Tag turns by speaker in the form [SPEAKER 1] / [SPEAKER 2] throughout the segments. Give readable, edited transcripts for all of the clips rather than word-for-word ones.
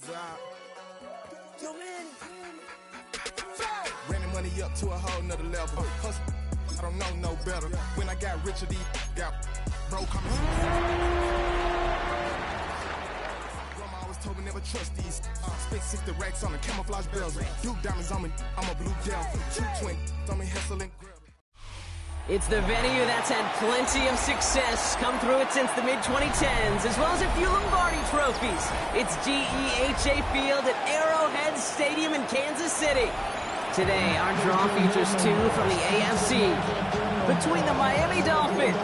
[SPEAKER 1] is out. Yo, man. Running money up to a whole nother level. Hustle, I don't know no better. When I got richer, these got broke. Grandma always told me never trust these. Spent 60 racks on the camouflage bells. Blue diamonds on me, I'm a blue devil. 220 on me, hustling.
[SPEAKER 2] It's the venue that's had plenty of success come through it since the mid-2010s, as well as a few Lombardi trophies. It's GEHA Field at Arrowhead Stadium in Kansas City. Today, our draw features two from the AFC, between the Miami Dolphins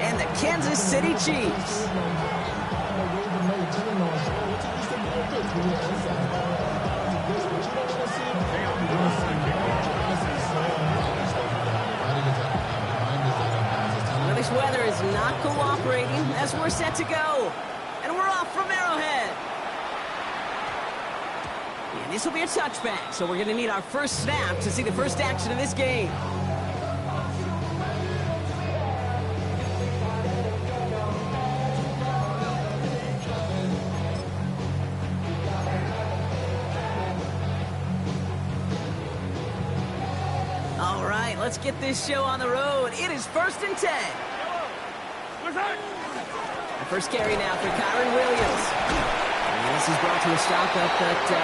[SPEAKER 2] and the Kansas City Chiefs. This weather is not cooperating as we're set to go. And we're off from Arrowhead. And this will be a touchback, so we're going to need our first snap to see the first action of this game. All right, let's get this show on the road. It is 1st and 10. The first carry now for Kyron Williams. And this is brought to a stop up at the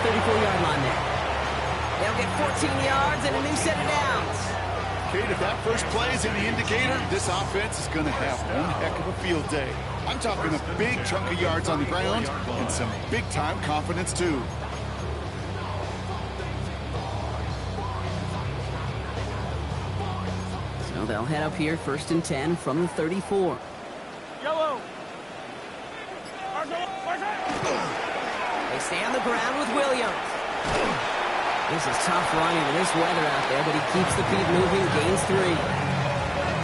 [SPEAKER 2] 34-yard line there. They'll get 14 yards and a new set of downs.
[SPEAKER 3] Kate, if that first play is any indicator, this offense is going to have one heck of a field day. I'm talking a big chunk of yards on the ground and some big-time confidence, too.
[SPEAKER 2] So they'll head up here 1st and 10 from the 34.
[SPEAKER 4] Yellow.
[SPEAKER 2] They stay on the ground with Williams. This is tough running in this weather out there, but he keeps the feet moving, gains 3.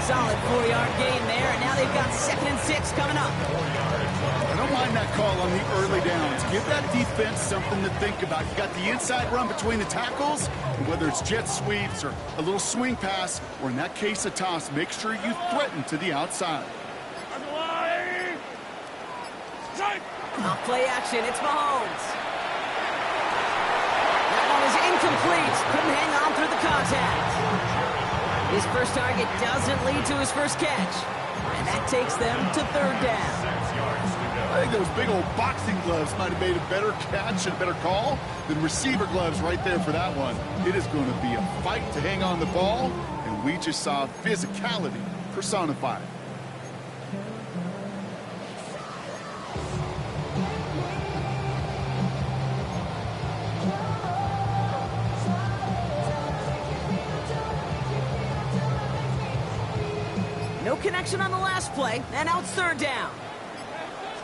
[SPEAKER 2] Solid 4-yard gain there, and now they've got 2nd and 6 coming up.
[SPEAKER 3] I don't mind that call on the early downs. Give that defense something to think about. You got the inside run between the tackles, and whether it's jet sweeps or a little swing pass, or in that case a toss, make sure you threaten to the outside.
[SPEAKER 2] Off play action, it's Mahomes. That one is incomplete. Couldn't hang on through the contact. His first target doesn't lead to his first catch. And that takes them to 3rd down.
[SPEAKER 3] I think those big old boxing gloves might have made a better catch and a better call than receiver gloves right there for that one. It is going to be a fight to hang on the ball, and we just saw physicality personified.
[SPEAKER 2] No connection on the last play, and now it's 3rd down.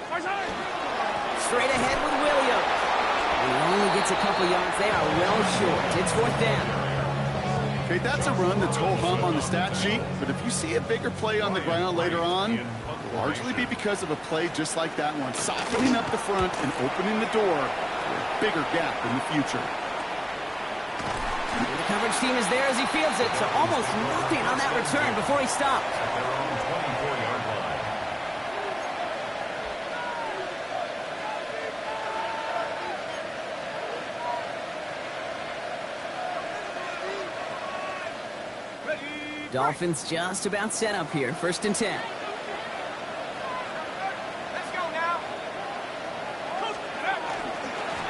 [SPEAKER 2] Straight ahead with Williams. He only gets a couple yards. They are well short. It's 4th down.
[SPEAKER 3] Okay, that's a run that's ho-hum on the stat sheet, but if you see a bigger play on the ground later on, it'll largely be because of a play just like that one, softening up the front and opening the door for a bigger gap in the future.
[SPEAKER 2] The coverage team is there as he fields it, so almost nothing on that return before he stopped. Dolphins just about set up here, 1st and 10.
[SPEAKER 4] Let's go now.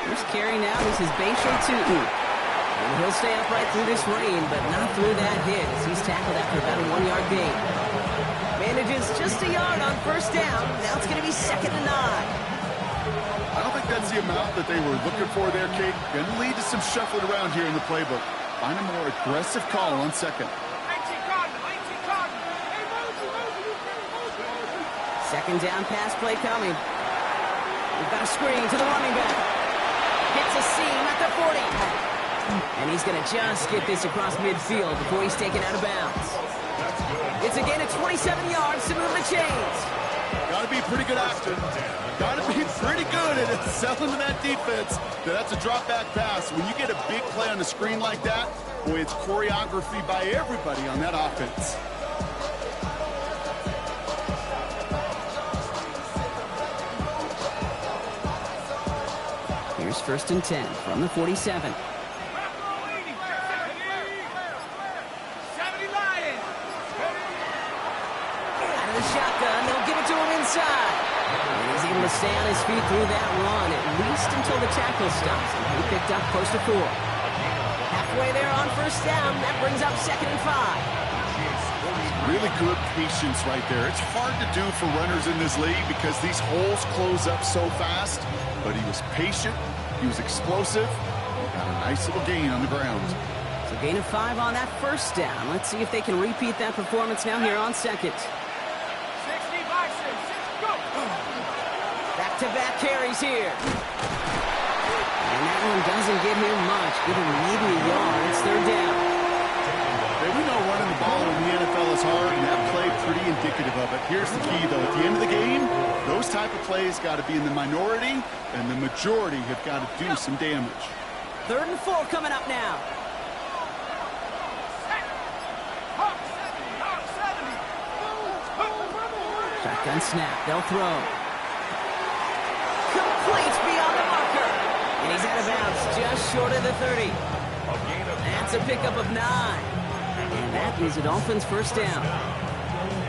[SPEAKER 2] First carry now, this is Bayshay Tootin. And he'll stay upright through this rain, but not through that hit as he's tackled after about a 1-yard gain. Manages just a yard on 1st down. Now it's going to be 2nd and 9.
[SPEAKER 3] I don't think that's the amount that they were looking for there, Kate. Going to lead to some shuffling around here in the playbook. Find a more aggressive call on 2nd.
[SPEAKER 2] 2nd down pass play coming. We've got a screen to the running back. Hits a seam at the 40. And he's going to just get this across midfield before he's taken out of bounds. It's a gain of 27 yards to move the chains.
[SPEAKER 3] Got to be pretty good actor. Got to be pretty good at it, selling to that defense. That's a drop back pass. When you get a big play on the screen like that, boy, it's choreography by everybody on that offense.
[SPEAKER 2] Here's 1st and 10 from the 47. Out of the shotgun, they'll give it to him inside. And he's able to stay on his feet through that run, at least until the tackle stops. And he picked up close to 4. Halfway there on 1st down, that brings up 2nd and 5.
[SPEAKER 3] Really good patience right there. It's hard to do for runners in this league because these holes close up so fast. But he was patient, he was explosive, he got a nice little gain on the ground.
[SPEAKER 2] So gain of 5 on that 1st down. Let's see if they can repeat that performance now here on 2nd. Back-to-back carries here. And that one doesn't get him much. Give him maybe a yard. It's 3rd down.
[SPEAKER 3] Hey, we know running the ball in the NFL is hard, and that play pretty indicative of it. Here's the key, though. At the end of the game, those type of plays got to be in the minority, and the majority have got to do some damage.
[SPEAKER 2] 3rd and 4 coming up now. Shotgun snap. They'll throw. Complete beyond the marker. And he's out of bounds just short of the 30. That's a pickup of 9. And that is a Dolphins 1st down.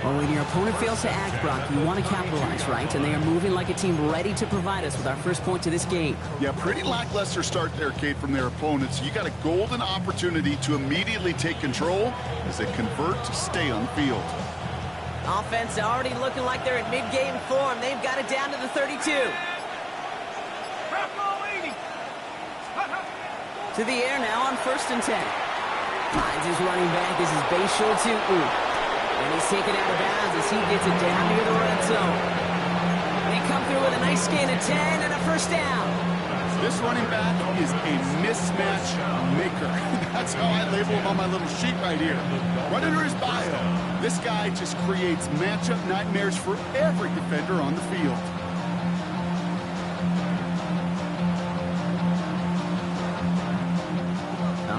[SPEAKER 2] Well, when your opponent fails to act, Brock, you want to capitalize, right? And they are moving like a team ready to provide us with our first point to this game.
[SPEAKER 3] Yeah, pretty lackluster start there, Kate, from their opponents. You got a golden opportunity to immediately take control as they convert to stay on the field.
[SPEAKER 2] Offense already looking like they're in mid-game form. They've got it down to the 32. To the air now on 1st and 10. Finds his running back. This is Bayshore Tutu. And he's taken out of bounds as he gets it down near the red zone. They come through with a nice gain of 10 and a 1st down.
[SPEAKER 3] This running back is a mismatch maker. That's how I label him on my little sheet right here. Right under his bio, this guy just creates matchup nightmares for every defender on the field.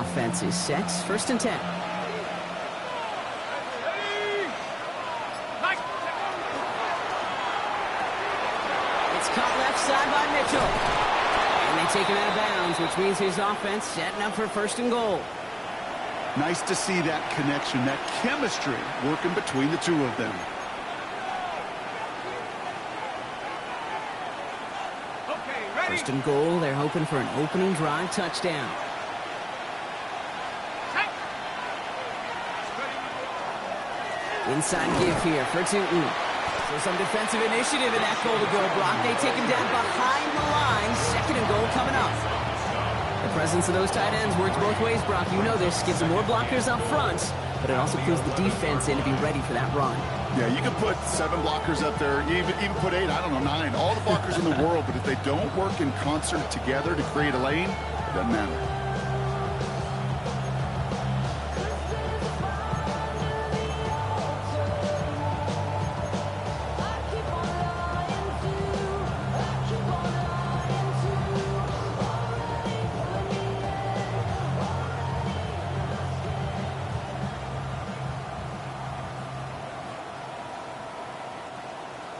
[SPEAKER 2] Offense is set. 1st and 10. It's caught left side by Mitchell. And they take him out of bounds, which means his offense setting up for 1st and goal.
[SPEAKER 3] Nice to see that connection, that chemistry working between the two of them.
[SPEAKER 4] Okay,
[SPEAKER 2] 1st and goal. They're hoping for an opening drive touchdown. Inside give here for Tutu. So some defensive initiative in that goal to go, Brock. They take him down behind the line. 2nd and goal coming up. The presence of those tight ends works both ways, Brock. You know this. Gives them more blockers up front, but it also clues the defense in to be ready for that run.
[SPEAKER 3] Yeah, you can put 7 blockers up there, even put 8, I don't know, 9. All the blockers in the world, but if they don't work in concert together to create a lane, it doesn't matter.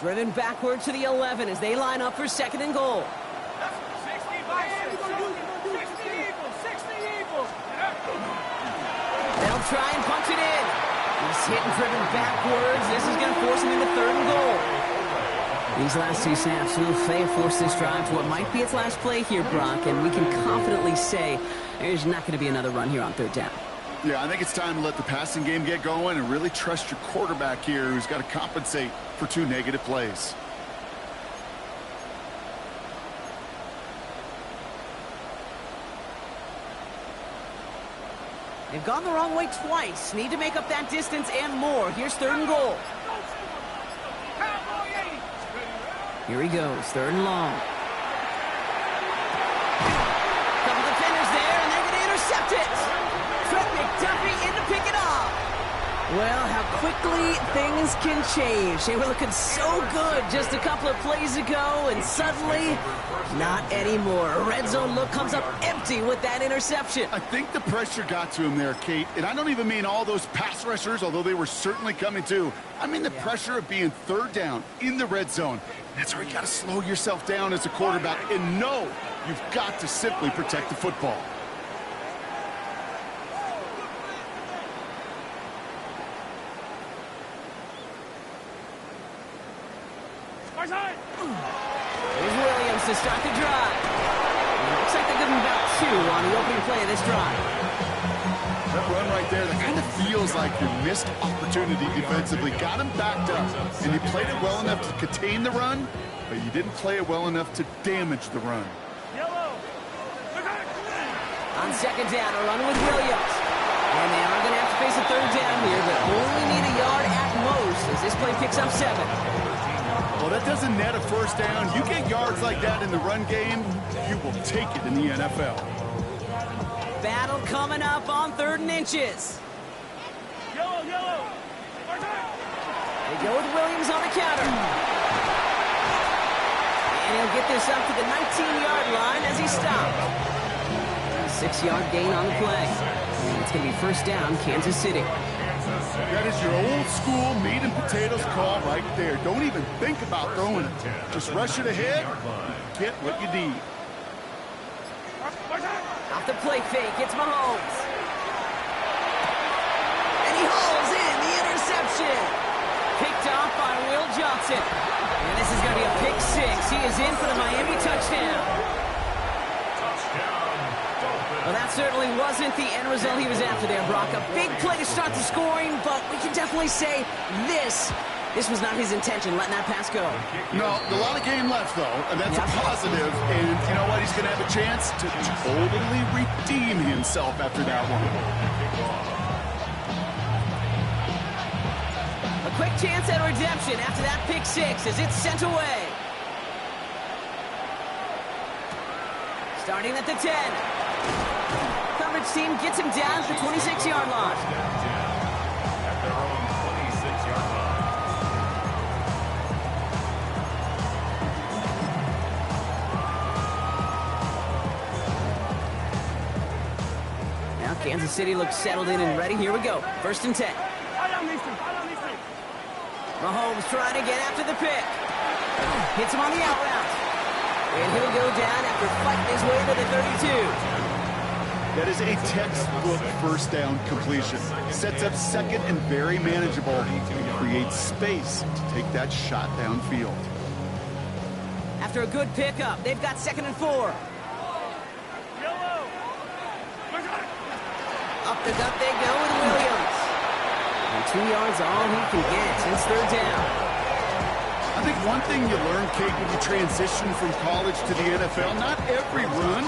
[SPEAKER 2] Driven backward to the 11 as they line up for 2nd and goal.
[SPEAKER 4] 60 Eagles.
[SPEAKER 2] They'll try and punch it in. He's hit and driven backwards. This is going to force him into 3rd and goal. These last 2 snaps will force this drive to what might be its last play here, Brock, and we can confidently say there's not going to be another run here on 3rd down.
[SPEAKER 3] Yeah, I think it's time to let the passing game get going and really trust your quarterback here who's got to compensate for 2 negative plays.
[SPEAKER 2] They've gone the wrong way twice. Need to make up that distance and more. Here's 3rd and goal. Here he goes, 3rd and long. Couple defenders there, and they're going to intercept it. Trent McDuffie in to pick it off. Well, how quickly things can change. They were looking so good just a couple of plays ago, and suddenly, not anymore. A red zone look comes up empty with that interception.
[SPEAKER 3] I think the pressure got to him there, Kate. And I don't even mean all those pass rushers, although they were certainly coming too. I mean the pressure of being 3rd down in the red zone. That's where you got to slow yourself down as a quarterback and know You've got to simply protect the football.
[SPEAKER 2] Here's Williams to start the drive. Looks like they're giving about 2 on the opening play of this drive.
[SPEAKER 3] That run right there, that kind of feels like your missed opportunity defensively. Got him backed up, and you played it well enough to contain the run, but you didn't play it well enough to damage the run.
[SPEAKER 2] On second down, a run with Williams. And they are going to have to face a third down here, but only need a yard at most as this play picks up 7.
[SPEAKER 3] Well, that doesn't net a first down. You get yards like that in the run game, you will take it in the NFL.
[SPEAKER 2] Battle coming up on 3rd and inches.
[SPEAKER 4] Yellow.
[SPEAKER 2] They go with Williams on the counter. And he'll get this up to the 19-yard line as he stopped. 6-yard gain on the play. And it's going to be first down, Kansas City.
[SPEAKER 3] That is your old school meat and potatoes call right there. Don't even think about throwing it. Just rush it ahead, get what you need.
[SPEAKER 2] Off the play fake, it's Mahomes. And he hauls in the interception. Picked off by Will Johnson. And this is going to be a pick 6. He is in for the Miami touchdown. Well, that certainly wasn't the end result he was after there, Brock. A big play to start the scoring, but we can definitely say this was not his intention, letting that pass go.
[SPEAKER 3] No, a lot of game left, though, and that's a positive. And you know what? He's going to have a chance to totally redeem himself after that one.
[SPEAKER 2] A quick chance at redemption after that pick 6 as it's sent away. Starting at the 10. Coverage team gets him down at the 26-yard line. Now Kansas City looks settled in and ready. Here we go. 1st and 10. Mahomes trying to get after the pick. Hits him on the out route. And he'll go down after fighting his way to the 32.
[SPEAKER 3] That is a textbook first down completion. Sets up second and very manageable and creates space to take that shot downfield.
[SPEAKER 2] After a good pickup, they've got 2nd and 4. Up the gut they go with Williams. And 2 yards all he can get since 3rd down.
[SPEAKER 3] I think one thing you learn, Kate, when you transition from college to the NFL, not every run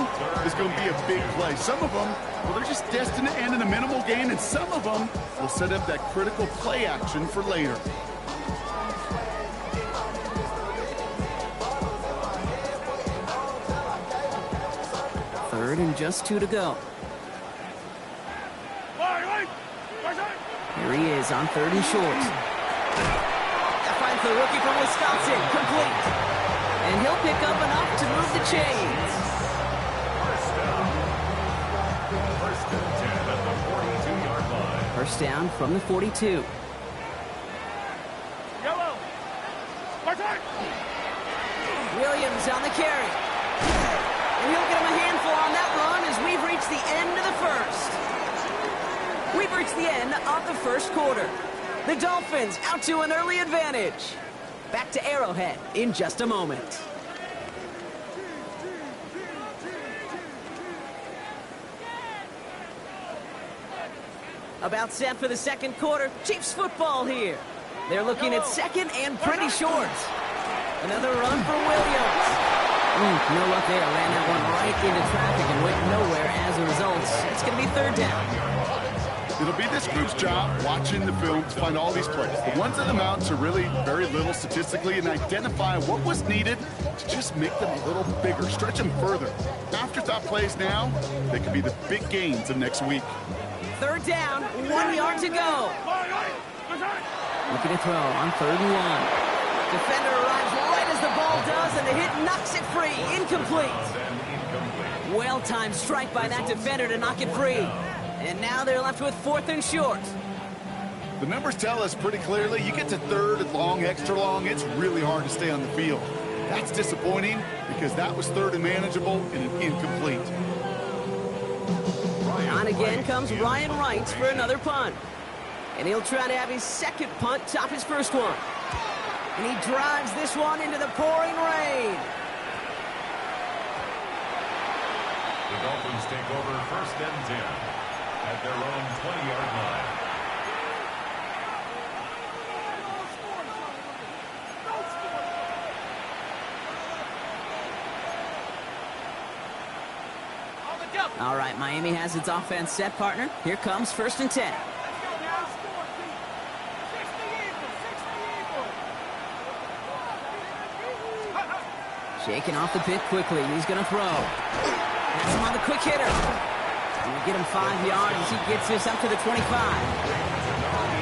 [SPEAKER 3] is going to be a big play. Some of them, well, they're just destined to end in a minimal gain, and some of them will set up that critical play action for later.
[SPEAKER 2] Third and just 2 to go. Here he is on 3rd and short. The rookie from Wisconsin, complete. And he'll pick up enough to move the chains. First down from the 42. Williams on the carry. And he'll get him a handful on that run as we've reached the end of the first. We've reached the end of the first quarter. The Dolphins out to an early advantage. Back to Arrowhead in just a moment. About set for the second quarter. Chiefs football here. They're looking at 2nd and pretty short. Another run for Williams. No luck there. Ran that one right into traffic and went nowhere as a result. It's going to be 3rd down.
[SPEAKER 3] It'll be this group's job watching the film to find all these plays. The ones that amount to really very little statistically and identify what was needed to just make them a little bigger, stretch them further. Afterthought plays now, they could be the big gains of next week.
[SPEAKER 2] 3rd down, 1 yard to go. Looking to throw on 3rd and 1. Defender arrives right as the ball does, and the hit knocks it free. Incomplete. Well-timed strike by that defender to knock it free. And now they're left with 4th and short.
[SPEAKER 3] The numbers tell us pretty clearly, you get to 3rd and long, extra long, it's really hard to stay on the field. That's disappointing because that was third and manageable and an incomplete.
[SPEAKER 2] On again comes Ryan Wright for another punt. And he'll try to have his second punt top his first one. And he drives this one into the pouring rain.
[SPEAKER 5] The Dolphins take over 1st and 10 at their own 20-yard line.
[SPEAKER 2] All right, Miami has its offense set, partner. Here comes 1st and 10. Shaking off the pit quickly. He's going to throw. That's him on the quick hitter. And we get him 5 yards as he gets this up to the 25.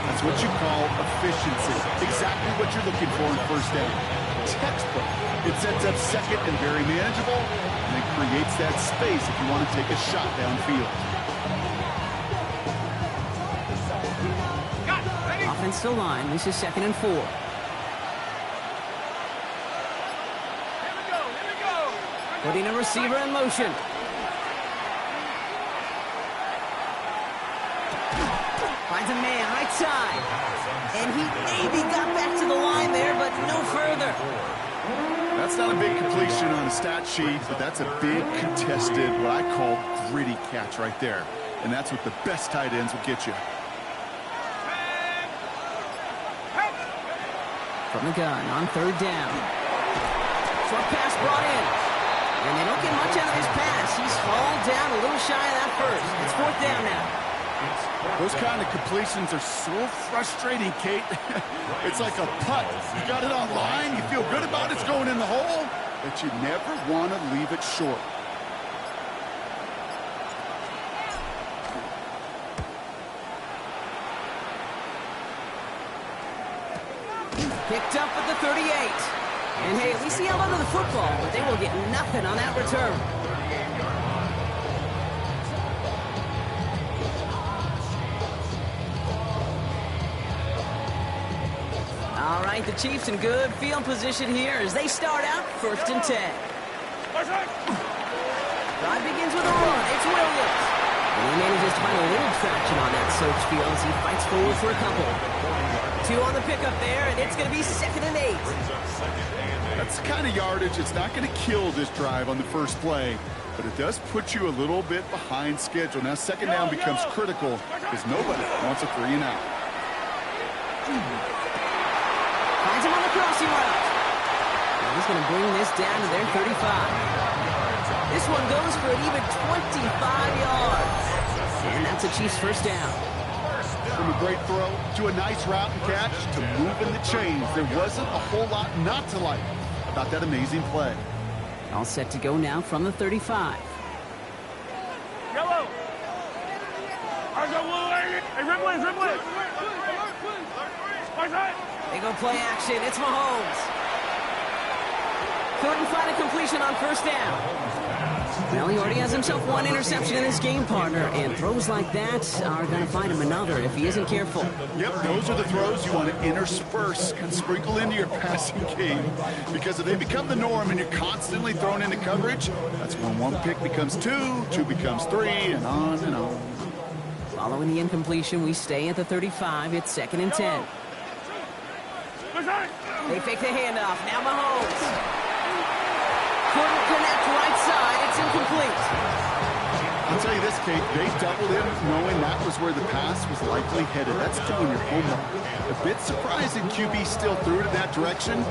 [SPEAKER 3] That's what you call efficiency. Exactly what you're looking for in 1st down. Textbook. It sets up second and very manageable, and it creates that space if you want to take a shot downfield.
[SPEAKER 2] Offensive line. This is 2nd and 4. Putting a receiver in motion. Finds a man right side. And he maybe got back to the line there, but no further.
[SPEAKER 3] That's not a big completion on a stat sheet, but that's a big contested, what I call gritty catch right there. And that's what the best tight ends will get you.
[SPEAKER 2] From the gun on 3rd down. Short pass brought in. And they don't get much out of his pass. He's hauled down a little shy of that first. It's 4th down now.
[SPEAKER 3] Those kind of completions are so frustrating, Kate. It's like a putt. You got it on line, you feel good about it's going in the hole, but you never want to leave it short.
[SPEAKER 2] Picked up at the 38. And hey, at least he held onto the football, but they will get nothing on that return. All right, the Chiefs in good field position here as they start out 1st and 10. Drive begins with a run. It's Williams. And he manages to find a little traction on that search field as he fights forward for a couple. 2 on the pickup there, and it's going to be 2nd and 8.
[SPEAKER 3] That's the kind of yardage it's not going to kill this drive on the first play, but it does put you a little bit behind schedule. Now 2nd down becomes critical because nobody wants a 3 and out.
[SPEAKER 2] Finds him on the crossing route. And he's going to bring this down to their 35. This one goes for an even 25 yards. And that's a Chiefs 1st down.
[SPEAKER 3] From a great throw to a nice route and catch to moving the chains, there wasn't a whole lot not to like about that amazing play.
[SPEAKER 2] All set to go now from the 35.
[SPEAKER 4] Yellow. Hey, dribble it.
[SPEAKER 2] They go play action. It's Mahomes. Couldn't find a completion on 1st down. Well, he already has himself 1 interception in his game, partner, and throws like that are going to find him another if he isn't careful.
[SPEAKER 3] Yep, those are the throws you want to intersperse and sprinkle into your passing game, because if they become the norm and you're constantly thrown into coverage, that's when 1 pick becomes 2, 2 becomes 3, and on and on.
[SPEAKER 2] Following the incompletion, we stay at the 35. It's 2nd and 10. They fake the handoff. Now Mahomes. Couldn't connect right side. It's incomplete.
[SPEAKER 3] I'll tell you this, Kate. They doubled him knowing that was where the pass was likely headed. That's doing your homework. A bit surprising QB still threw it in that direction.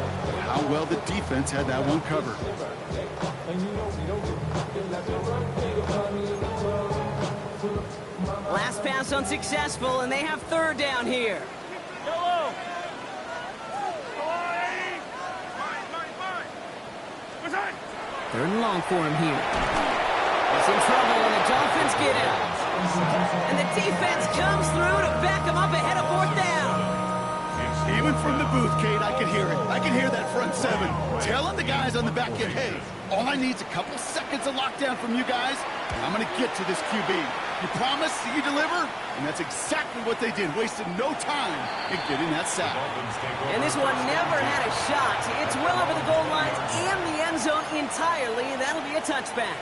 [SPEAKER 3] How well the defense had that one covered.
[SPEAKER 2] Last pass unsuccessful, and they have 3rd down here.
[SPEAKER 4] Yellow.
[SPEAKER 2] 3rd and long for him here. He's in trouble, and the Dolphins get him. And the defense comes through to back him up ahead of 4th down.
[SPEAKER 3] Even from the booth, Kate, I can hear it. I can hear that front 7 telling the guys on the back end, hey, all I need is a couple seconds of lockdown from you guys. I'm going to get to this QB. You promise, you deliver? And that's exactly what they did, wasted no time in getting that sack.
[SPEAKER 2] And this one never had a shot. It's well over the goal line and entirely, and that'll be a touchback.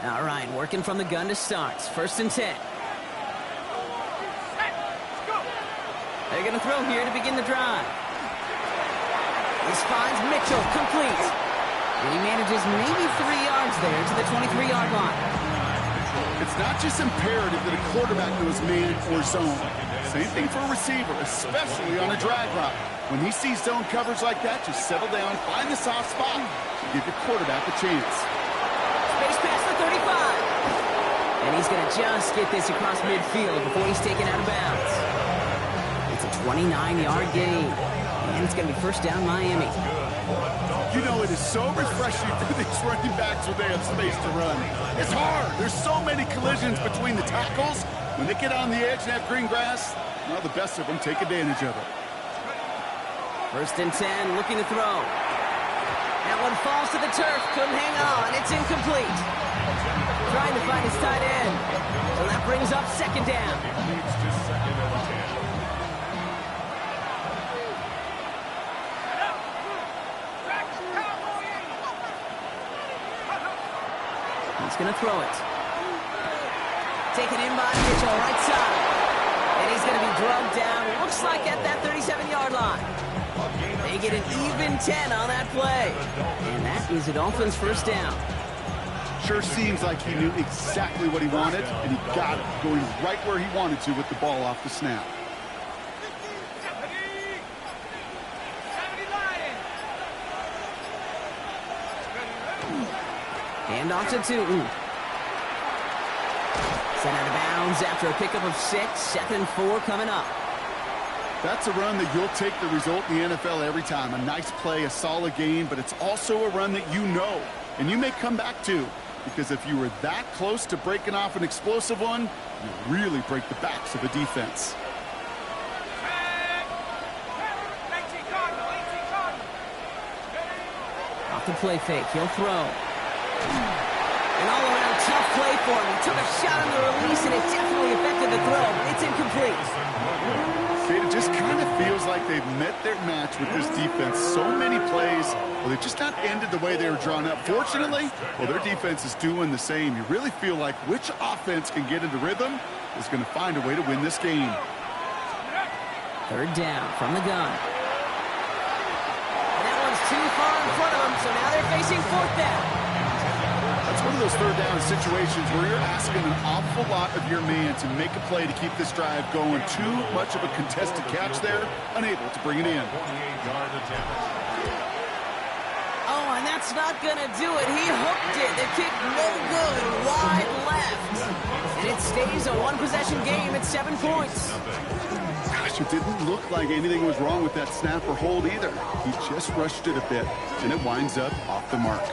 [SPEAKER 2] All right, working from the gun to start. 1st and 10. They're going to throw here to begin the drive. This finds Mitchell, complete. And he manages maybe 3 yards there to the 23-yard line.
[SPEAKER 3] It's not just imperative that a quarterback knows man or zone. Same thing for a receiver, especially on a drag route. When he sees zone coverage like that, just settle down, find the soft spot, and give your quarterback a chance.
[SPEAKER 2] Space pass the 35. And he's going to just get this across midfield before he's taken out of bounds. It's a 29-yard gain. And it's going to be 1st down Miami.
[SPEAKER 3] You know, it is so refreshing for these running backs when they have space to run. It's hard. There's so many collisions between the tackles. When they get on the edge and have green grass, well, the best of them take advantage of it.
[SPEAKER 2] 1st and 10, looking to throw. That one falls to the turf. Couldn't hang on. It's incomplete. Trying to find his tight end. So that brings up 2nd down. He's going to throw it. Taken in by Mitchell, right side. And he's going to be drugged down, looks like at that 37-yard line. They get an even 10 on that play. And that is a Dolphins 1st down.
[SPEAKER 3] Sure seems like he knew exactly what he wanted, and he got it, going right where he wanted to with the ball off the snap.
[SPEAKER 2] Hand off to Tootin. Sent out of bounds after a pickup of 6. 2nd and 4 coming up.
[SPEAKER 3] That's a run that you'll take the result in the NFL every time. A nice play, a solid game, but it's also a run that you know, and you may come back to. Because if you were that close to breaking off an explosive one, you really break the backs of a defense.
[SPEAKER 2] Off the play fake, he'll throw. An all-around tough play for him. He took a shot on the release, and it definitely affected the throw. It's incomplete.
[SPEAKER 3] It just kind of feels like they've met their match with this defense. So many plays, well, they've just not ended the way they were drawn up. Fortunately, well, their defense is doing the same. You really feel like which offense can get into rhythm is going to find a way to win this game.
[SPEAKER 2] 3rd down from the gun. And that one's too far in front of them, so now they're facing 4th down.
[SPEAKER 3] That's one of those 3rd down situations where you're asking an awful lot of your man to make a play to keep this drive going. Too much of a contested catch there, unable to bring it in.
[SPEAKER 2] Oh, and that's not going to do it. He hooked it. The kick no good, wide left. And it stays a 1-possession game at 7 points.
[SPEAKER 3] Gosh, it didn't look like anything was wrong with that snap or hold either. He just rushed it a bit, and it winds up off the mark.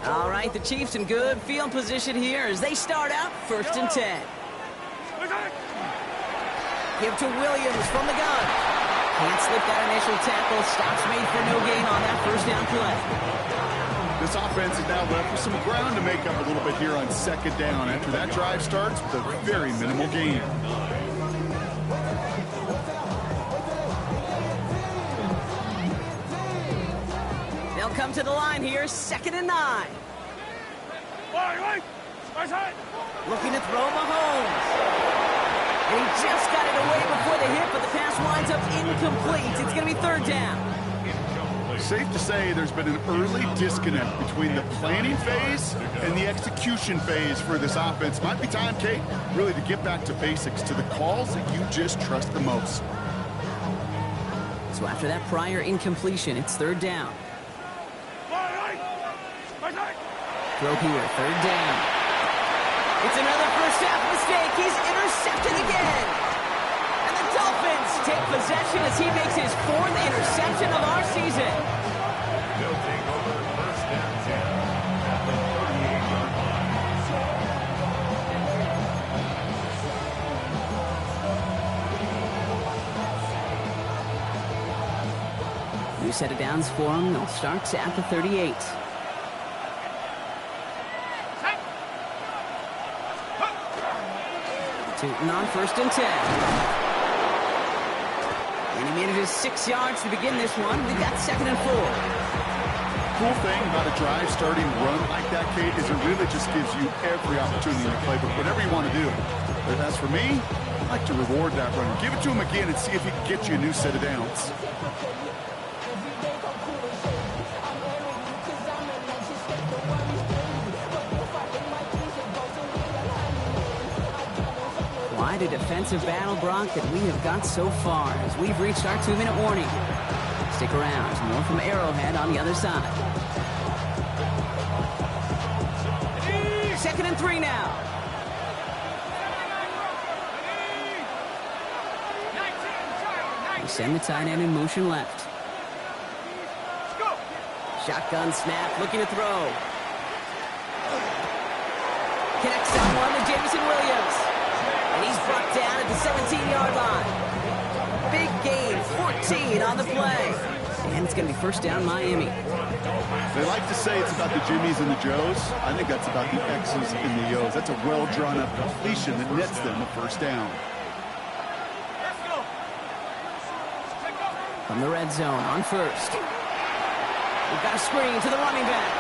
[SPEAKER 2] All right, the Chiefs in good field position here as they start out 1st and 10. Give to Williams from the gun. Can't slip that initial tackle. Stops made for no gain on that 1st down play.
[SPEAKER 3] This offense is now left with some ground to make up a little bit here on 2nd down after that drive starts with a very minimal gain.
[SPEAKER 2] They'll come to the line here, 2nd and 9. Looking to throw Mahomes. And he just got it away before the hit, but the pass winds up incomplete. It's going to be 3rd down.
[SPEAKER 3] Safe to say there's been an early disconnect between the planning phase and the execution phase for this offense. Might be time, Kate, really to get back to basics, to the calls that you just trust the most.
[SPEAKER 2] So after that prior incompletion, it's 3rd down. Throw here, 3rd down. It's another first half mistake. He's intercepted again. And the Dolphins Dolphins take possession as he makes his 4th interception of our season.
[SPEAKER 5] They'll take over first and 10 at the 38-yard line.
[SPEAKER 2] New set of downs for him. They'll start at the 38. Tootin on first and 10. And he manages 6 yards to begin this one. We've got 2nd and 4.
[SPEAKER 3] Cool thing about a drive starting run like that, Kate, is it really just gives you every opportunity in the playbook, whatever you want to do. But as for me, I like to reward that runner. Give it to him again and see if he can get you a new set of downs.
[SPEAKER 2] Quite a defensive battle, Brock, that we have got so far as we've reached our 2-minute warning. Stick around. More from Arrowhead on the other side. 2nd and 3 now. We send the tight end in motion left. Shotgun snap, looking to throw. Connects on one to Jameson Williams. And he's brought down at the 17-yard line. Big gain, 14 on the play. And it's going to be first down Miami.
[SPEAKER 3] They like to say it's about the Jimmies and the Joes. I think that's about the X's and the O's. That's a well-drawn-up completion that nets them a first down.
[SPEAKER 2] From the red zone on first. We've got a screen to the running back.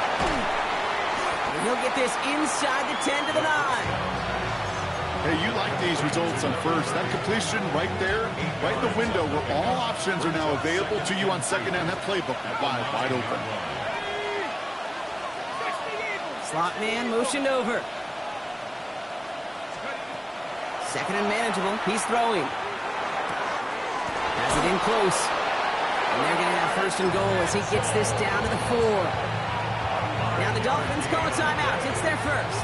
[SPEAKER 2] And he'll get this inside the 10 to the 9.
[SPEAKER 3] Hey, you like these results on first. That completion right there, right in the window where all options are now available to you on second down. That playbook wide open.
[SPEAKER 2] Slot man motioned over. 2nd and manageable. He's throwing. Has it in close. And they're going to have first and goal as he gets this down to the 4. Now the Dolphins call a timeout. It's their first.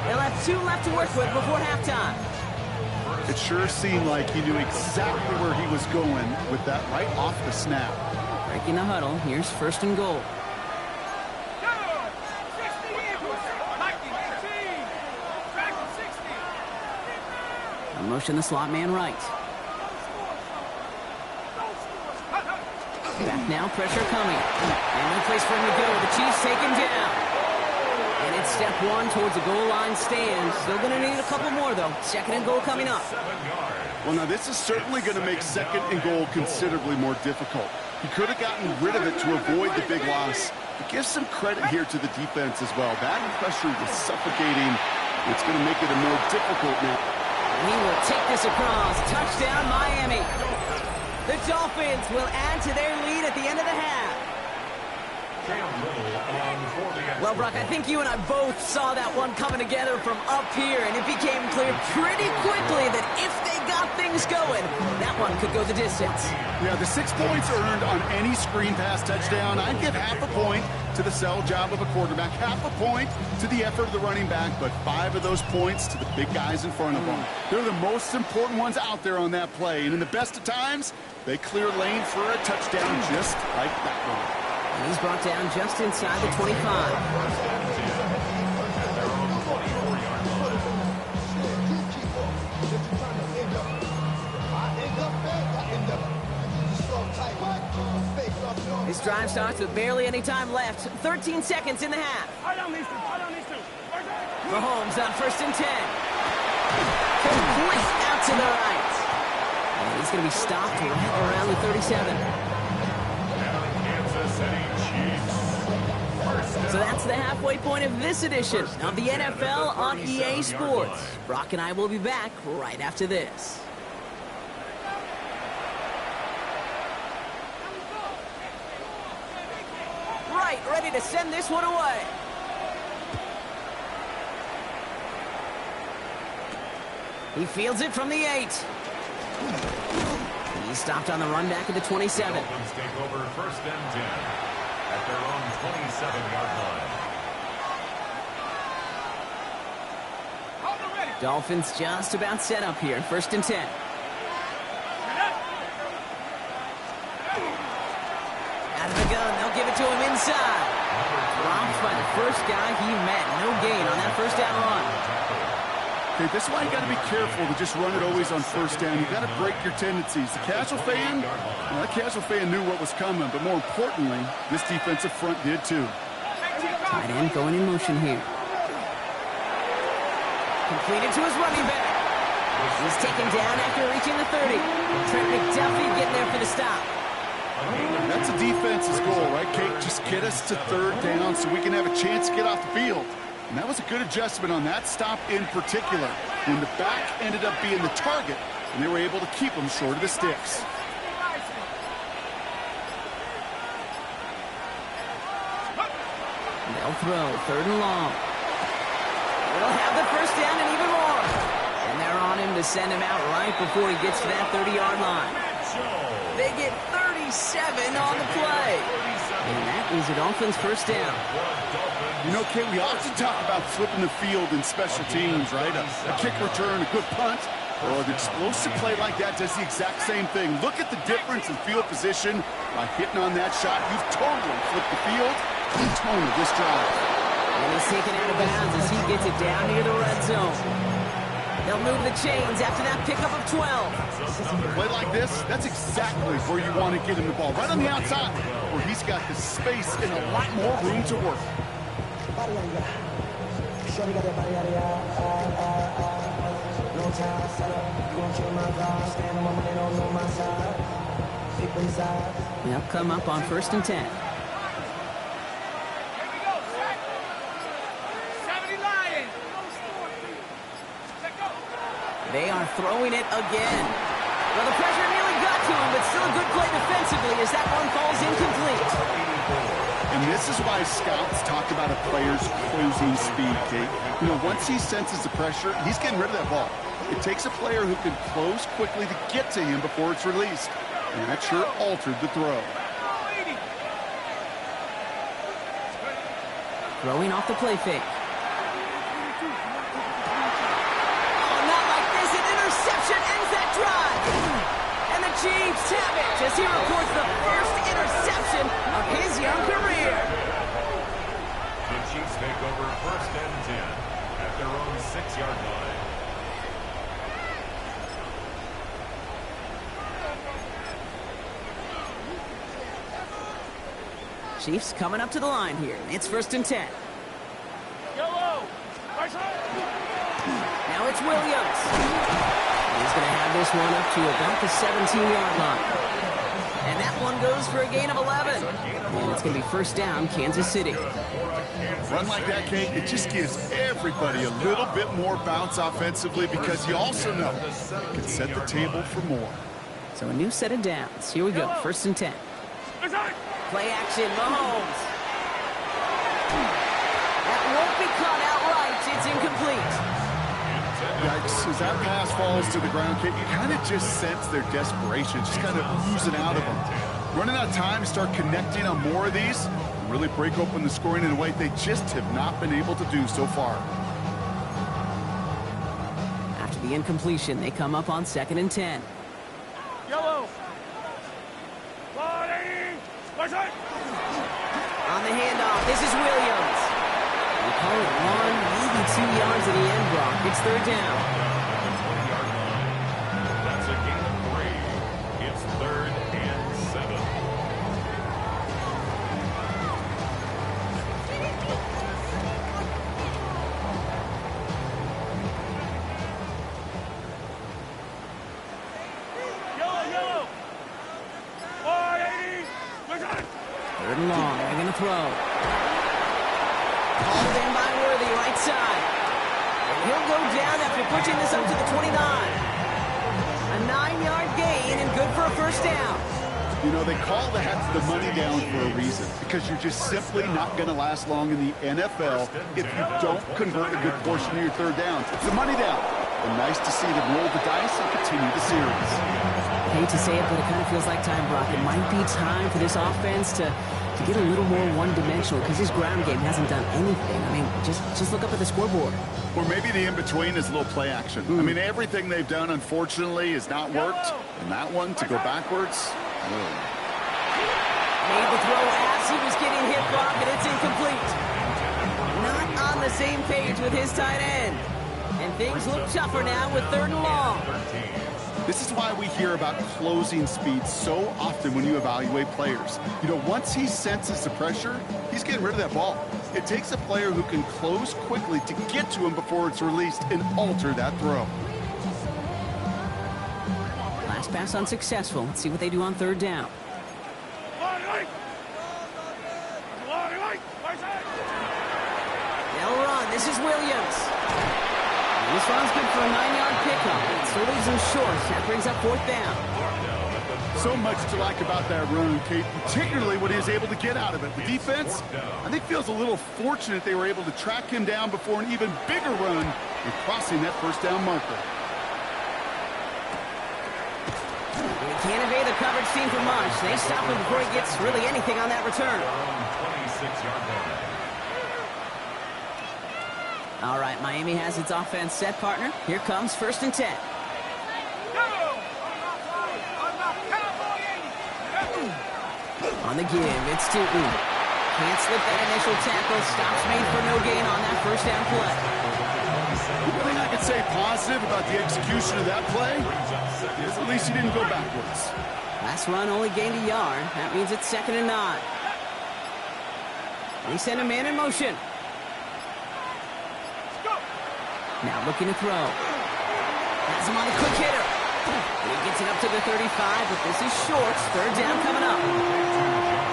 [SPEAKER 2] They'll have 2 left to work with before halftime.
[SPEAKER 3] It sure seemed like he knew exactly where he was going with that right off the snap.
[SPEAKER 2] Breaking the huddle. Here's first and goal. A motion the slot man right. Back now, pressure coming. And no place for him to go. The Chiefs take him down. And it's step 1 towards a goal line stand. Still going to need a couple more, though. 2nd and goal coming up.
[SPEAKER 3] Well, now this is certainly going to make 2nd and goal considerably more difficult. He could have gotten rid of it to avoid the big loss. But give some credit here to the defense as well. That pressure was suffocating. It's going to make it a more difficult now.
[SPEAKER 2] He will take this across. Touchdown, Miami. The Dolphins will add to their lead at the end of the half. Well, Brock, I think you and I both saw that one coming together from up here, and it became clear pretty quickly that if they got things going, that one could go the distance.
[SPEAKER 3] Yeah, the 6 points earned on any screen pass touchdown. I'd give half a point to the sell job of a quarterback, half a point to the effort of the running back, but 5 of those points to the big guys in front of them. They're the most important ones out there on that play, and in the best of times, they clear lane for a touchdown just like that one.
[SPEAKER 2] And he's brought down just inside the 25. This drive starts with barely any time left. 13 seconds in the half. Mahomes on first and 10. Complete out to the right. And he's going to be stopped right around the 37. So that's the halfway point of this edition of the NFL on EA Sports. Brock and I will be back right after this. Right, ready to send this one away. He fields it from the 8. He's stopped on the run back at the 27.
[SPEAKER 5] Dolphins take over first and 10 at their own 27-yard line.
[SPEAKER 2] Dolphins just about set up here. First and 10. Out of the gun, they'll give it to him inside. Dropped by the first guy he met. No gain on that first down run.
[SPEAKER 3] Okay, this is why you got to be careful to just run it always on first down. You got to break your tendencies. The casual fan, well, that casual fan knew what was coming, but more importantly, this defensive front did too.
[SPEAKER 2] Tight end going in motion here. Completed to his running back. He's taken down after reaching the 30. Trent McDuffie getting there for the stop.
[SPEAKER 3] That's a defense's goal, right, Kate? Just get us to third down so we can have a chance to get off the field. And that was a good adjustment on that stop in particular, when the back ended up being the target, and they were able to keep him short of the sticks.
[SPEAKER 2] They'll throw, third and long. They'll have the first down and even more. And they're on him to send him out right before he gets to that 30-yard line. They get 37 on the play. And that is a Dolphins first down.
[SPEAKER 3] You know, Kate, we often talk about flipping the field in special teams, right? A kick return, a good punt. Well, an explosive play like that does the exact same thing. Look at the difference in field position by hitting on that shot. You've totally flipped the field. Key tone of this drive.
[SPEAKER 2] And he's taken out of bounds as he gets it down near the red zone. They'll move the chains after that pickup of 12.
[SPEAKER 3] A play like this, that's exactly where you want to get him the ball. Right on the outside, where he's got the space and a lot more room to work.
[SPEAKER 2] They'll come up on 1st and 10. They are throwing it again. Well, the pressure nearly got to him, but still a good play defensively as that one falls incomplete.
[SPEAKER 3] And this is why scouts talk about a player's closing speed, Kate. You know, once he senses the pressure, he's getting rid of that ball. It takes a player who can close quickly to get to him before it's released. And that sure altered the throw.
[SPEAKER 2] Throwing off the play fake. Ends that drive. And the Chiefs have it as he records the first interception of his young career.
[SPEAKER 5] The Chiefs take over 1st and 10 at their own 6-yard line.
[SPEAKER 2] Chiefs coming up to the line here. It's 1st and 10.
[SPEAKER 4] Yellow.
[SPEAKER 2] Now it's Williams. He's going to have this one up to about the 17-yard line. And that one goes for a gain of 11. And it's going to be 1st down, Kansas City.
[SPEAKER 3] Run like that, Kate, it just gives everybody a little bit more bounce offensively because you also know you can set the table for more.
[SPEAKER 2] So a new set of downs. Here we go, 1st and 10. Play action, Mahomes. That won't be caught outright. It's incomplete.
[SPEAKER 3] Yikes, as that pass falls to the ground, Kate, you kind of just sense their desperation, just kind of oozing out of them. Running out of time to start connecting on more of these, and really break open the scoring in a way they just have not been able to do so far.
[SPEAKER 2] After the incompletion, they come up on 2nd and 10.
[SPEAKER 4] Yellow.
[SPEAKER 2] On the handoff, this is Williams. We call it 1, maybe 2 yards at the end block. It's 3rd down.
[SPEAKER 5] That's a gain of 3. It's 3rd and 7.
[SPEAKER 4] Yellow. 480.
[SPEAKER 2] 3rd and long. They're going to throw. Called in by Worthy, right side. And he'll go down after pushing this up to the 29. A 9-yard gain and good for a 1st down.
[SPEAKER 3] You know, they call that the money down for a reason because you're just simply not going to last long in the NFL if you don't convert a good portion of your 3rd downs. It's a money down. And nice to see them roll the dice and continue the series.
[SPEAKER 2] I hate to say it, but it kind of feels like time, Brock. It might be time for this offense to get a little more one-dimensional because his ground game hasn't done anything. I mean, just look up at the scoreboard.
[SPEAKER 3] Or maybe the in-between is a little play action. I mean, everything they've done, unfortunately, has not worked. And that one, to go backwards,
[SPEAKER 2] That's incomplete. Not on the same page with his tight end. And things look tougher now with 3rd and long.
[SPEAKER 3] This is why we hear about closing speed so often when you evaluate players. You know, once he senses the pressure, he's getting rid of that ball. It takes a player who can close quickly to get to him before it's released and alter that throw.
[SPEAKER 2] Last pass unsuccessful. Let's see what they do on 3rd down. They'll run. This is Williams. And this runs good for a 9-yard pickup. It still leaves him short. That brings up 4th down.
[SPEAKER 3] So much to like about that run, Kate, particularly what he was able to get out of it. The defense, I think, feels a little fortunate they were able to track him down before an even bigger run and crossing that 1st down marker.
[SPEAKER 2] He can't evade the coverage team for much. They stop him before he gets really anything on that return.
[SPEAKER 5] 26-yard line.
[SPEAKER 2] All right, Miami has its offense set, partner. Here comes 1st and 10. On the give, it's Tootin. Can't slip that initial tackle. Stops made for no gain on that 1st down play.
[SPEAKER 3] The thing I could say positive about the execution of that play is at least he didn't go backwards.
[SPEAKER 2] Last run only gained a yard. That means it's 2nd and 9. They send a man in motion. Now looking to throw. Has him on a quick hitter. And he gets it up to the 35, but this is short. 3rd down coming up.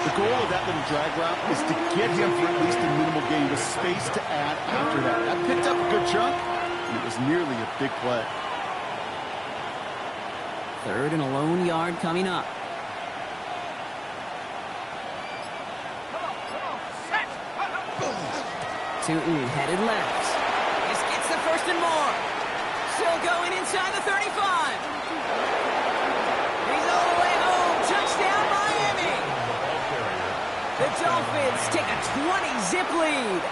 [SPEAKER 3] The goal of that little drag route is to get him for at least a minimal gain with space to add after that. That picked up a good chunk, and it was nearly a big play.
[SPEAKER 2] 3rd and a lone yard coming up. Tootin headed left. This gets the 1st and more. Still going inside the 35. He's all the way home. Touchdown, Miami. The Dolphins take a 20-zip lead.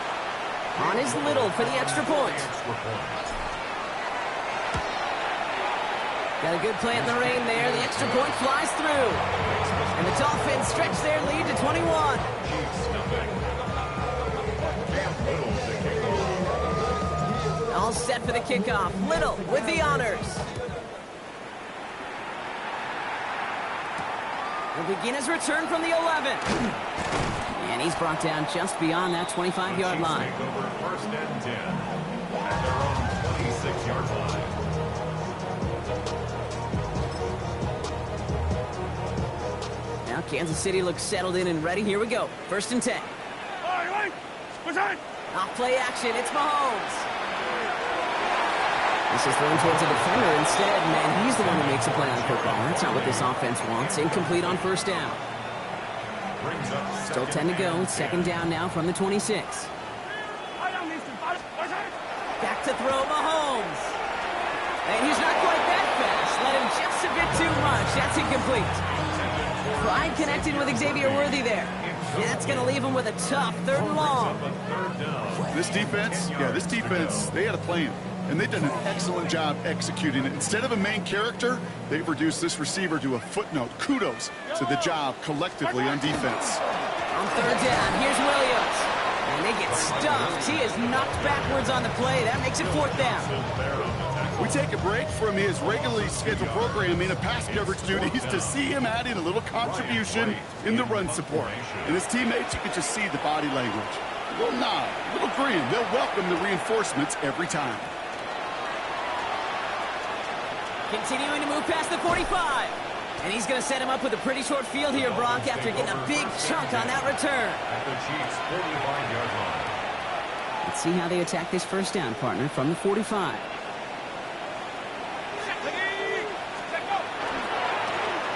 [SPEAKER 2] On his Little for the extra point. Got a good play in the rain there. The extra point flies through. And the Dolphins stretch their lead to 21. All set for the kickoff. Little with the honors. He'll begin his return from the 11. And he's brought down just beyond that 25-yard line.
[SPEAKER 5] Take over 1st and 10 at their own 26-yard line.
[SPEAKER 2] Now Kansas City looks settled in and ready. Here we go. 1st and 10. Off play action. It's Mahomes. This is thrown towards a defender instead, and he's the one who makes a play on the football. That's not what this offense wants. Incomplete on 1st down. Still 10 to go. 2nd down now from the 26. Back to throw, Mahomes. And he's not quite that fast. Let him just a bit too much. That's incomplete. Pride connected with Xavier Worthy there. And that's going to leave him with a tough 3rd and long.
[SPEAKER 3] This defense, they had a plan. And they've done an excellent job executing it. Instead of a main character, they've reduced this receiver to a footnote. Kudos to the job collectively on defense.
[SPEAKER 2] On 3rd down, here's Williams. And they get stuffed. He is knocked backwards on the play. That makes it 4th down.
[SPEAKER 3] We take a break from his regularly scheduled programming of pass coverage duties to see him add in a little contribution in the run support. And his teammates, you can just see the body language. A little nod, a little grin. They'll welcome the reinforcements every time.
[SPEAKER 2] Continuing to move past the 45. And he's going to set him up with a pretty short field here, Brock, after getting a big chunk on that return.
[SPEAKER 5] At the Chiefs' 45-yard line.
[SPEAKER 2] Let's see how they attack this 1st down, partner, from the 45.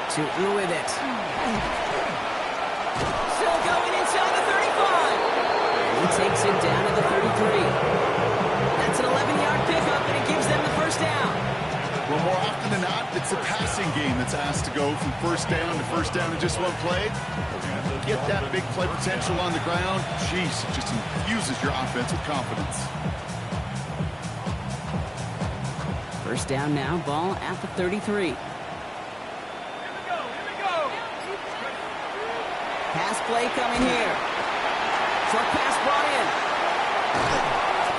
[SPEAKER 2] Tootin with it. Still going inside the 35. And he takes it down to the 33. That's an 11-yard pickup, and it gives them the 1st down.
[SPEAKER 3] Well, more often than not, it's the passing game that's asked to go from 1st down in just one play. Get that big play potential on the ground. Jeez, it just infuses your offense with confidence.
[SPEAKER 2] 1st down now, ball at the 33. Pass play coming here. Short pass brought in.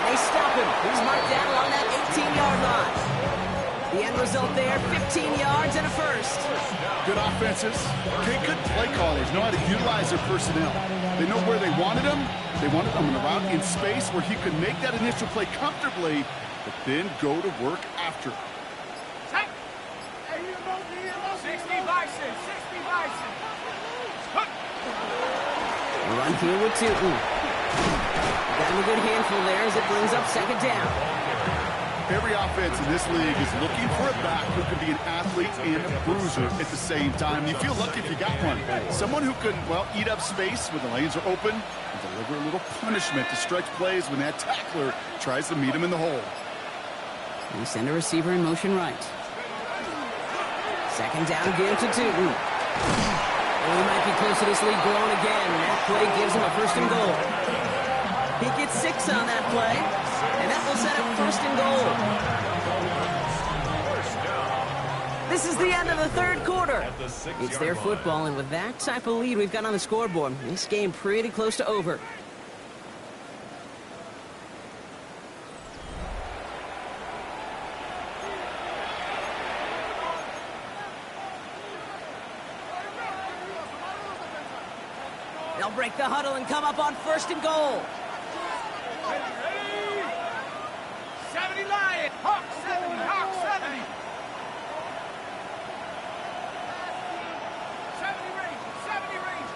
[SPEAKER 2] They stop him. He's marked down along that 18-yard line. The end result there, 15 yards and a first.
[SPEAKER 3] Good offenses. Okay, good play callers know how to utilize their personnel. They know where they wanted him. They wanted him on a route in space where he could make that initial play comfortably, but then go to work after.
[SPEAKER 4] 60 Bison, 60 Bison.
[SPEAKER 2] Run here with Tootin. Got him a good handful there as it brings up second down.
[SPEAKER 3] Every offense in this league is looking for a back who can be an athlete and a bruiser at the same time. You feel lucky if you got one. Someone who can, well, eat up space when the lanes are open and deliver a little punishment to stretch plays when that tackler tries to meet him in the hole.
[SPEAKER 2] We send a receiver in motion right. Second down again to Tootin. And he might be close to this lead growing again. That play gives him a first and goal. He gets 6 on that play, and that will set up first and goal. This is the end of the third quarter. It's their football, and with that type of lead we've got on the scoreboard, this game pretty close to over. They'll break the huddle and come up on first and goal.
[SPEAKER 4] 70 Lion, Hawk 70, Hawk 70. 70 range, 70 range.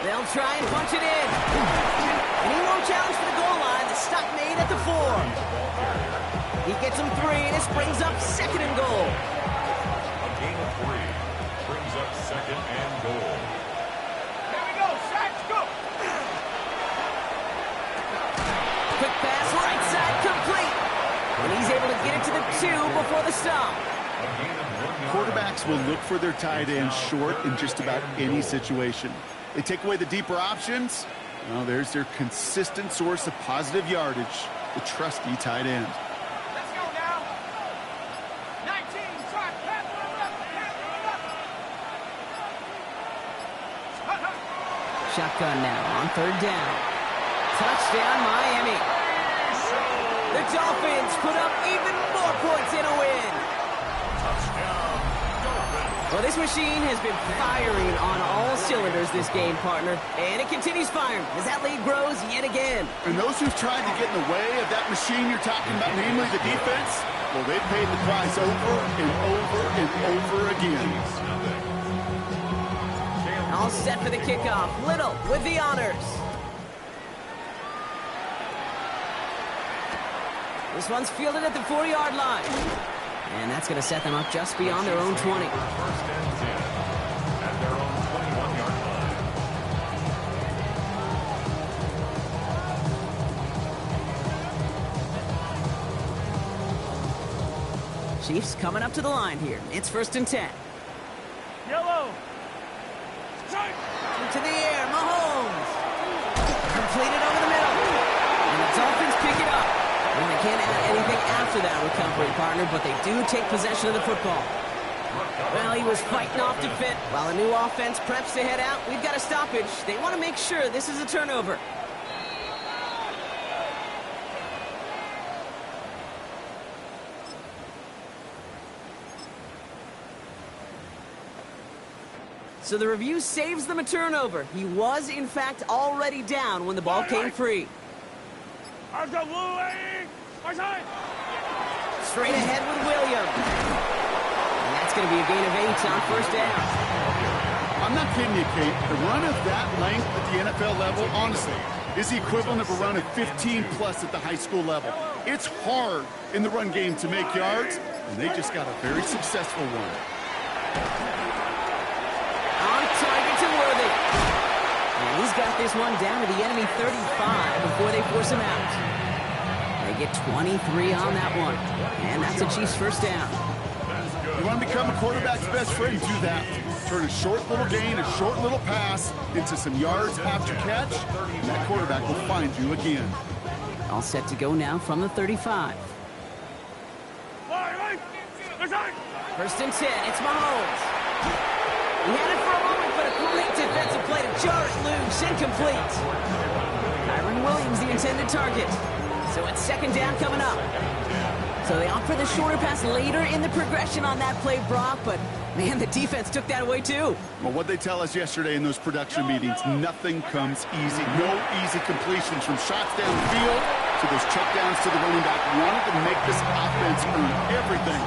[SPEAKER 2] They'll try and punch it in. And he won't challenge for the goal line. The stop made at the 4. He gets him 3, and this brings up second and goal.
[SPEAKER 5] A gain of 3 brings up second and goal.
[SPEAKER 4] Here we go, Sacks, go.
[SPEAKER 2] Quick pass, right side, complete. And he's able to get it to the 2 before the stop.
[SPEAKER 5] A gain of 1 yard.
[SPEAKER 3] Quarterbacks will look for their tight end short in just about any situation. They take away the deeper options. Well, there's their consistent source of positive yardage, the trusty tight end.
[SPEAKER 4] Let's go now. 19, try, pass one up.
[SPEAKER 2] Shotgun now on third down. Touchdown, Miami. The Dolphins put up even more points in a win. Well, this machine has been firing on all cylinders this game, partner. And it continues firing as that lead grows yet again.
[SPEAKER 3] And those who've tried to get in the way of that machine you're talking about, namely the defense, well, they've paid the price over and over and over again.
[SPEAKER 2] All set for the kickoff. Little with the honors. This one's fielded at the 4-yard line. And that's going to set them up just beyond their own 20.
[SPEAKER 5] First and 10 at their own 21-yard line.
[SPEAKER 2] Chiefs coming up to the line here. It's first and 10.
[SPEAKER 4] Yellow.
[SPEAKER 2] Into the air, Mahomes. Completed over the middle. And the Dolphins pick it up. And they can't add anything after that recovery, partner, but they do take possession of the football. Well, he was fighting off to fit. While a new offense preps to head out, we've got a stoppage. They want to make sure this is a turnover. So the review saves them a turnover. He was, in fact, already down when the ball came free. Straight ahead with Williams. And that's going to be a gain of 8 on first down.
[SPEAKER 3] I'm not kidding you, Kate. A run of that length at the NFL level, honestly, is the equivalent of a run of 15-plus at the high school level. It's hard in the run game to make yards, and they just got a very successful one.
[SPEAKER 2] On target to Worthy. And he's got this one down to the enemy 35 before they force him out. They get 23 on that one. And that's a Chiefs first down.
[SPEAKER 3] You want to become a quarterback's best friend, do that. Turn a short little gain, a short little pass into some yards after catch, and that quarterback will find you again.
[SPEAKER 2] All set to go now from the 35. First and 10, it's Mahomes. He had it for a moment, but a great defensive play to jar it loose. Incomplete. Kyron Williams, the intended target. So it's second down coming up. So they opt for the shorter pass later in the progression on that play, Brock, but man, the defense took that away too.
[SPEAKER 3] Well, what they tell us yesterday in those production meetings, nothing comes easy. No easy completions from shots down the field to those checkdowns to the running back. Wanted to make this offense earn everything.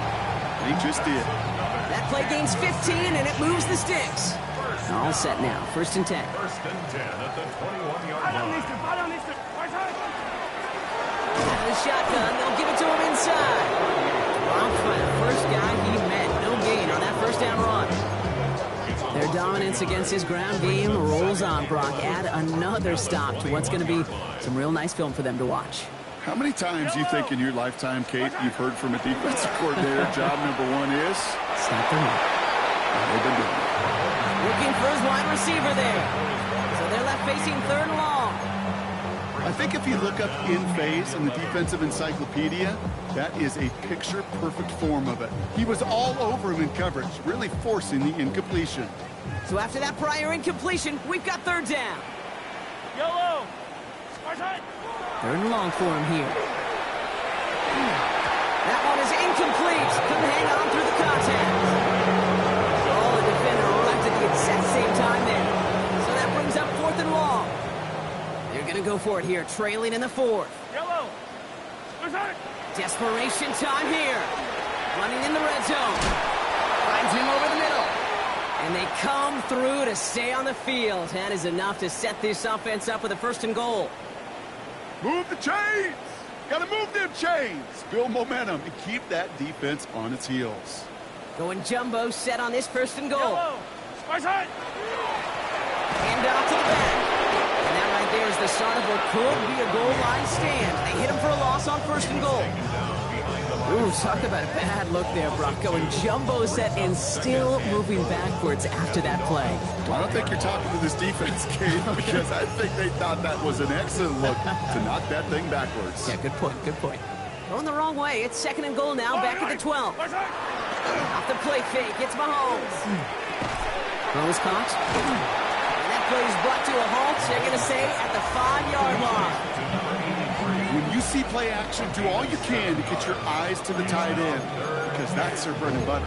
[SPEAKER 3] They just did.
[SPEAKER 2] That play gains 15, and it moves the sticks. All set now. First and 10.
[SPEAKER 5] First and 10 at the 21-yard line.
[SPEAKER 2] Out of the shotgun, they'll give it to him inside. Dropped by the first guy he met. No gain on that first down run. Their dominance against his ground game rolls on, Brock. Add another stop to what's going to be some real nice film for them to watch.
[SPEAKER 3] How many times do you think in your lifetime, Kate, you've heard from a defensive coordinator, job number one is?
[SPEAKER 2] Stop the run.
[SPEAKER 3] They've been doing it.
[SPEAKER 2] Looking for his wide receiver there. So they're left facing third and long.
[SPEAKER 3] I think if you look up in phase in the defensive encyclopedia, that is a picture-perfect form of it. He was all over him in coverage, really forcing the incompletion.
[SPEAKER 2] So after that prior incompletion, we've got third down.
[SPEAKER 4] Yellow.
[SPEAKER 2] Third and long for him here. That one is incomplete. Couldn't hang on through the contact. Oh, the defender arrived at the exact same time there. So that brings up fourth and long. They're going to go for it here, trailing in the fourth.
[SPEAKER 4] Yellow.
[SPEAKER 2] Desperation time here. Running in the red zone. Finds him over the middle. And they come through to stay on the field. That is enough to set this offense up with a first and goal.
[SPEAKER 3] Move the chains! Gotta move them chains! Build momentum and keep that defense on its heels.
[SPEAKER 2] Going jumbo set on this first and goal.
[SPEAKER 4] Yellow.
[SPEAKER 2] Hand off to the back. And that right there is the start of what could be a goal line stand. They hit him for a loss on first and goal. Ooh, talk about a bad look there, Brock. Going jumbo set and still moving backwards after that play.
[SPEAKER 3] I don't think you're talking to this defense, Kate, because I think they thought that was an excellent look to knock that thing backwards.
[SPEAKER 2] Yeah, good point, good point. Going the wrong way. It's second and goal now, back at the 12. Off the play fake, it's Mahomes. Throws caught. And that play is brought to a halt, they're going to say, at the 5-yard line.
[SPEAKER 3] When you see play action, do all you can to get your eyes to the tight end, because that's their bread and butter.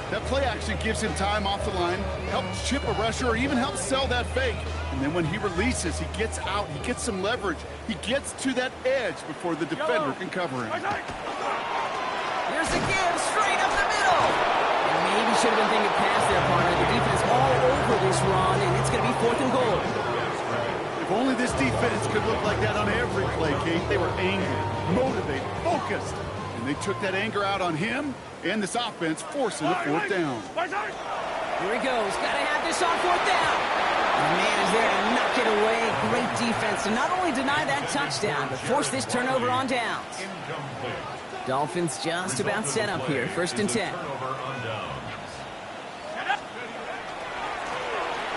[SPEAKER 3] That play action gives him time off the line, helps chip a rusher, or even helps sell that fake. And then when he releases, he gets out, he gets some leverage. He gets to that edge before the defender can cover him.
[SPEAKER 2] Here's the give, straight up the middle. And maybe should have been thinking past their partner. The defense all over this run, and it's going to be fourth and goal.
[SPEAKER 3] If only this defense could look like that on every play, Kate. They were angry, motivated, focused. And they took that anger out on him and this offense, forcing a fourth down.
[SPEAKER 2] Here he goes. Got to have this on fourth down. The man is there to knock it away. Great defense to not only deny that touchdown, but force this turnover on downs. Dolphins just about set up here. First and 10.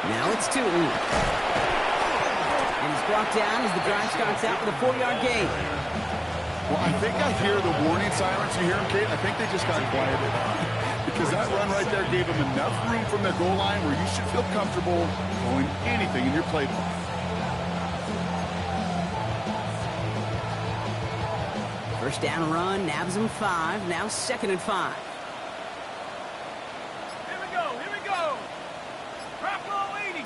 [SPEAKER 2] Now it's Tootin. And he's brought down as the drive starts out with a 4-yard gain.
[SPEAKER 3] Well, I think I hear the warning sirens. You hear them, Kate? I think they just got quieted. Because that run right there gave them enough room from the goal line where you should feel comfortable throwing anything in your playbook.
[SPEAKER 2] First down run, nabs him 5. Now second and 5.
[SPEAKER 4] Here we go. Drop low 80.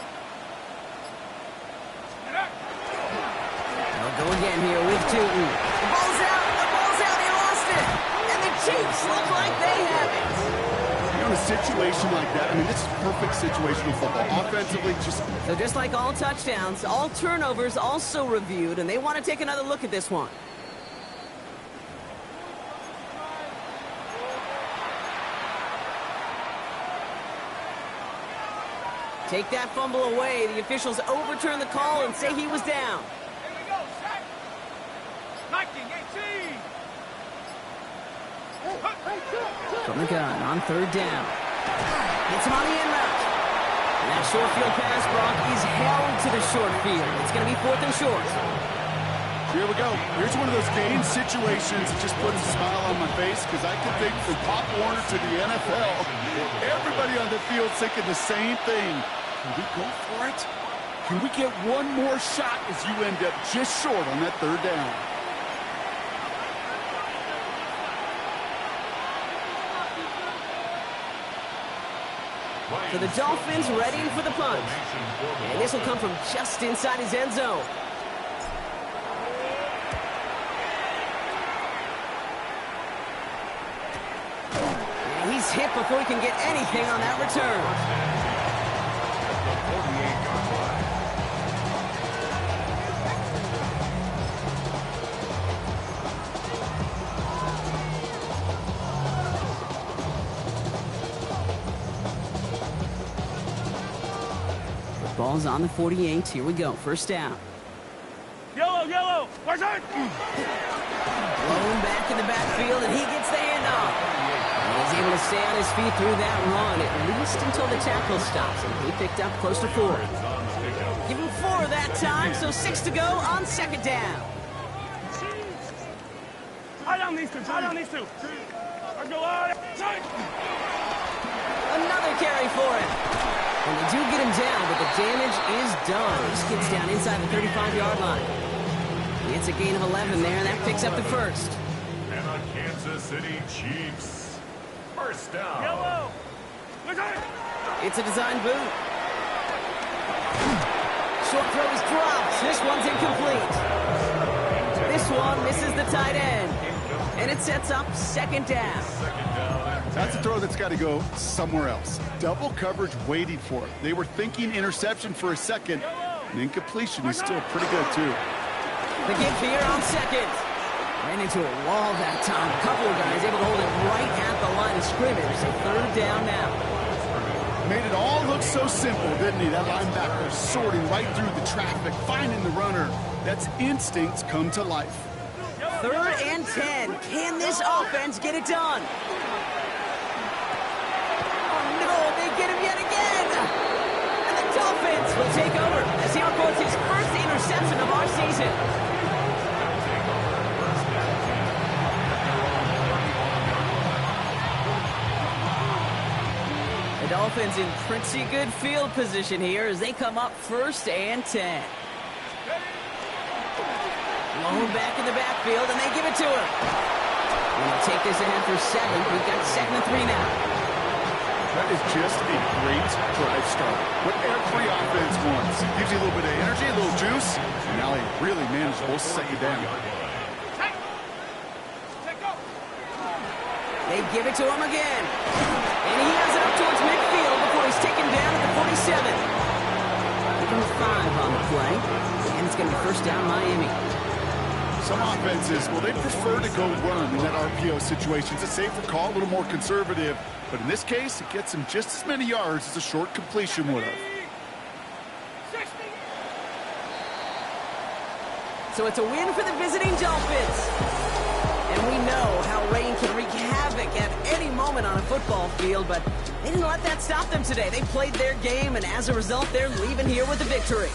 [SPEAKER 2] They'll go again here with Tootin. The ball's out, he lost it. And the Chiefs look like they have it.
[SPEAKER 3] You know, in a situation like that, I mean, this is perfect situational football. Offensively,
[SPEAKER 2] So just like all touchdowns, all turnovers also reviewed, and they want to take another look at this one. Take that fumble away. The officials overturn the call and say he was down.
[SPEAKER 4] Here we go, sack. 19-18.
[SPEAKER 2] From the gun on third down. Hits him on the end route. And that short field pass, Brock, is held to the short field. It's going to be fourth and short.
[SPEAKER 3] Here we go. Here's one of those game situations that just puts a smile on my face because I can think from Pop Warner to the NFL, everybody on the field thinking the same thing. Can we go for it? Can we get one more shot as you end up just short on that third down?
[SPEAKER 2] So the Dolphins ready for the punt. And this will come from just inside his end zone. And he's hit before he can get anything on that return. Ball's on the 48. Here we go. First down.
[SPEAKER 4] Yellow, yellow. Where's it?
[SPEAKER 2] Blown back in the backfield, and he gets the handoff. And he's able to stay on his feet through that run, at least until the tackle stops him. He picked up close to 4. Give him 4 that time, so 6 to go on second down.
[SPEAKER 4] High down these two. High down these two. Or go out.
[SPEAKER 2] Another carry for him. And they do get him down, but the damage is done. This kid's down inside the 35-yard line. It's a gain of 11 there, and that picks up the first.
[SPEAKER 5] And the Kansas City Chiefs. First down.
[SPEAKER 4] Yellow.
[SPEAKER 2] It's a design boot. Short throw is dropped. This one's incomplete. This one misses the tight end. And it sets up second down.
[SPEAKER 3] That's a throw that's got to go somewhere else. Double coverage waiting for it. They were thinking interception for a second. And incompletion is still pretty good, too.
[SPEAKER 2] The give here on second. Ran into a wall that time. A couple of guys able to hold it right at the line of scrimmage. So third down now.
[SPEAKER 3] Made it all look so simple, didn't he? That linebacker sorting right through the traffic, finding the runner. That's instincts come to life.
[SPEAKER 2] Third and 10. Can this offense get it done? They get him yet again. And the Dolphins will take over as he records his first interception of our season. The Dolphins in pretty good field position here as they come up first and 10. Blown back in the backfield, and they give it to him. We'll take this ahead for 7. We've got 2nd and 3 now.
[SPEAKER 3] That is just a great drive start. What every offense wants. Gives you a little bit of energy, a little juice, and now a really manageable second down.
[SPEAKER 2] They give it to him again. And he has it up towards midfield before he's taken down at the 47. Give him 5 on the play. And it's going to be first down Miami.
[SPEAKER 3] Some offenses, well, they prefer to go run in that RPO situation. It's a safer call, a little more conservative. But in this case, it gets him just as many yards as a short completion would have.
[SPEAKER 2] So it's a win for the visiting Dolphins. And we know how rain can wreak havoc at any moment on a football field, but they didn't let that stop them today. They played their game, and as a result, they're leaving here with a victory.